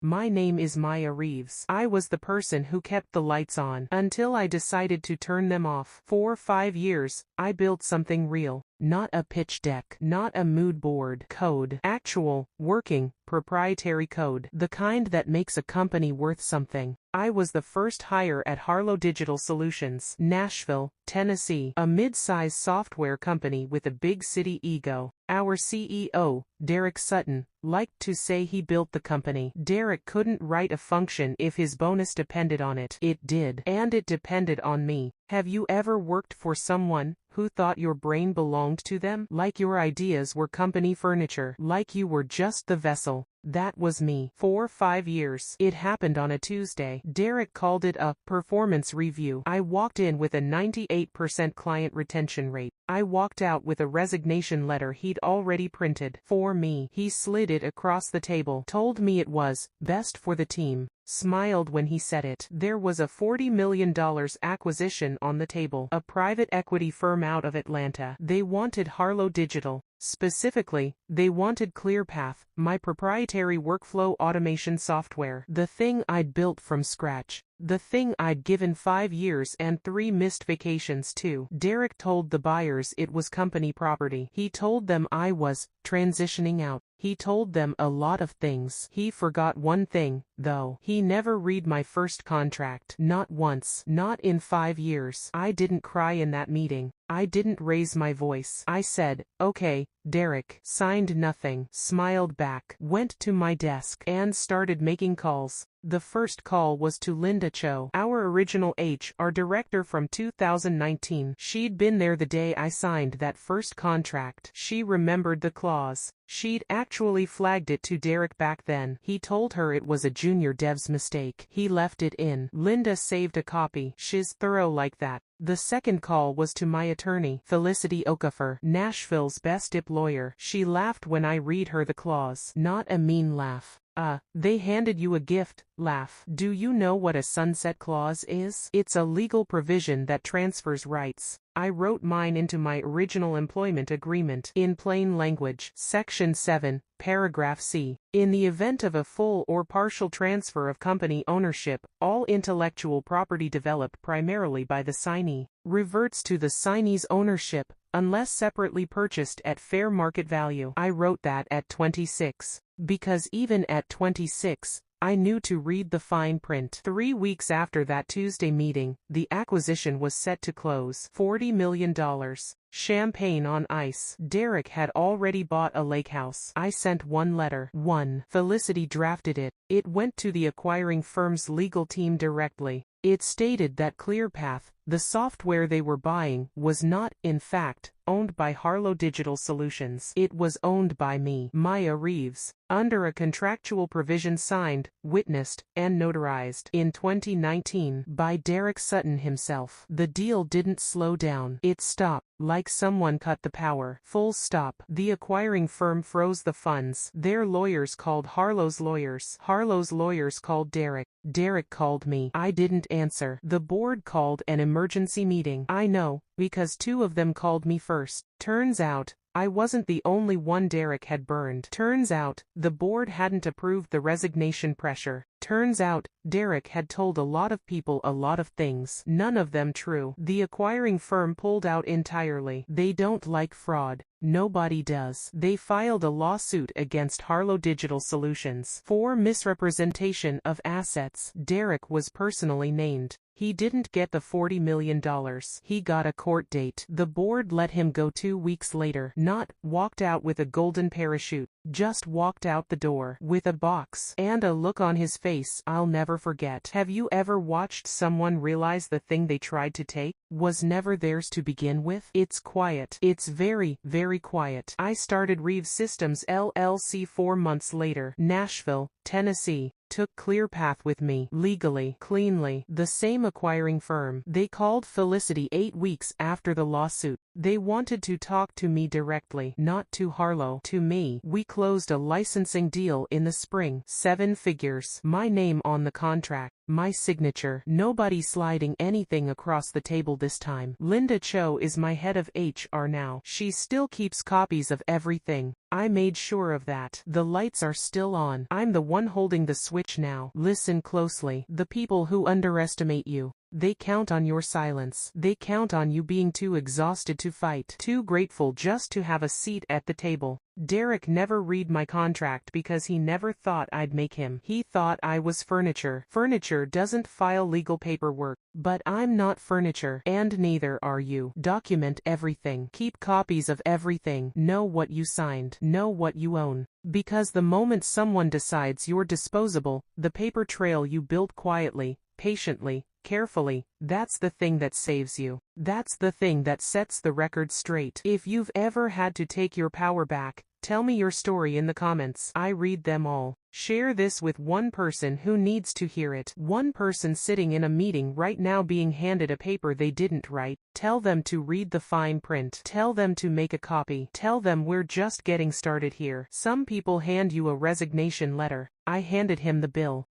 My name is Maya Reeves. I was the person who kept the lights on until I decided to turn them off. For 5 years, I built something real. Not a pitch deck, not a mood board. Code. Actual, working, proprietary code. The kind that makes a company worth something. I was the first hire at Harlow Digital Solutions, Nashville, Tennessee, a mid-size software company with a big city ego. Our CEO, Derek Sutton, liked to say he built the company. Derek couldn't write a function if his bonus depended on it. It did. And it depended on me. Have you ever worked for someone who thought your brain belonged to them? Like your ideas were company furniture. Like you were just the vessel. That was me. For 5 years. It happened on a Tuesday. Derek called it a performance review. I walked in with a 98% client retention rate. I walked out with a resignation letter he'd already printed for me. He slid it across the table, told me it was best for the team, smiled when he said it. There was a $40 million acquisition on the table. A private equity firm out of Atlanta. They wanted Harlow Digital. Specifically, they wanted ClearPath, my proprietary workflow automation software. The thing I'd built from scratch. The thing I'd given 5 years and 3 missed vacations to. Derek told the buyers it was company property. He told them I was transitioning out. He told them a lot of things. He forgot one thing, though. He never read my first contract. Not once. Not in 5 years. I didn't cry in that meeting. I didn't raise my voice. I said, "Okay, Derek." Signed nothing. Smiled back. Went to my desk and started making calls. The first call was to Linda Cho, our original HR director from 2019. She'd been there the day I signed that first contract. She remembered the clause. She'd actually flagged it to Derek back then. He told her it was a junior dev's mistake. He left it in. Linda saved a copy. She's thorough like that. The second call was to my attorney, Felicity Okafor, Nashville's best dip lawyer. She laughed when I read her the clause. Not a mean laugh. They handed you a gift, laugh. Do you know what a sunset clause is? It's a legal provision that transfers rights. I wrote mine into my original employment agreement. In plain language, Section 7, Paragraph C. In the event of a full or partial transfer of company ownership, all intellectual property developed primarily by the signee reverts to the signee's ownership, unless separately purchased at fair market value. I wrote that at 26. Because even at 26, I knew to read the fine print. 3 weeks after that Tuesday meeting, the acquisition was set to close. $40 million. Champagne on ice. Derek had already bought a lake house. I sent one letter. Felicity drafted it. It went to the acquiring firm's legal team directly. It stated that ClearPath, the software they were buying, was not, in fact, owned by Harlow Digital Solutions. It was owned by me, Maya Reeves, under a contractual provision signed, witnessed, and notarized in 2019 by Derek Sutton himself. The deal didn't slow down. It stopped, like someone cut the power. Full stop. The acquiring firm froze the funds. Their lawyers called Harlow's lawyers. Harlow's lawyers called Derek. Derek called me. I didn't answer. The board called an emergency meeting. I know, because 2 of them called me first. Turns out, I wasn't the only one Derek had burned. Turns out, the board hadn't approved the resignation pressure. Turns out, Derek had told a lot of people a lot of things. None of them true. The acquiring firm pulled out entirely. They don't like fraud. Nobody does. They filed a lawsuit against Harlow Digital Solutions for misrepresentation of assets. Derek was personally named. He didn't get the $40 million. He got a court date. The board let him go 2 weeks later. Not walked out with a golden parachute. Just walked out the door with a box and a look on his face I'll never forget. Have you ever watched someone realize the thing they tried to take was never theirs to begin with? It's quiet. It's very, very quiet. I started Reeves Systems LLC 4 months later. Nashville, Tennessee. Took ClearPath with me, legally, cleanly. The same acquiring firm. They called Felicity 8 weeks after the lawsuit. They wanted to talk to me directly, not to Harlow, to me. We closed a licensing deal in the spring. 7 figures. My name on the contract. My signature. Nobody sliding anything across the table this time. Linda Cho is my head of HR now. She still keeps copies of everything. I made sure of that. The lights are still on. I'm the one holding the switch now. Listen closely. The people who underestimate you, they count on your silence. They count on you being too exhausted to fight, too grateful just to have a seat at the table. Derek never read my contract because he never thought I'd make him. He thought I was furniture. Furniture doesn't file legal paperwork. But I'm not furniture, and neither are you. Document everything. Keep copies of everything. Know what you signed. Know what you own. Because the moment someone decides you're disposable, the paper trail you built quietly, patiently, carefully, that's the thing that saves you. That's the thing that sets the record straight. If you've ever had to take your power back, tell me your story in the comments. I read them all. Share this with one person who needs to hear it. One person sitting in a meeting right now being handed a paper they didn't write. Tell them to read the fine print. Tell them to make a copy. Tell them we're just getting started here. Some people hand you a resignation letter. I handed him the bill.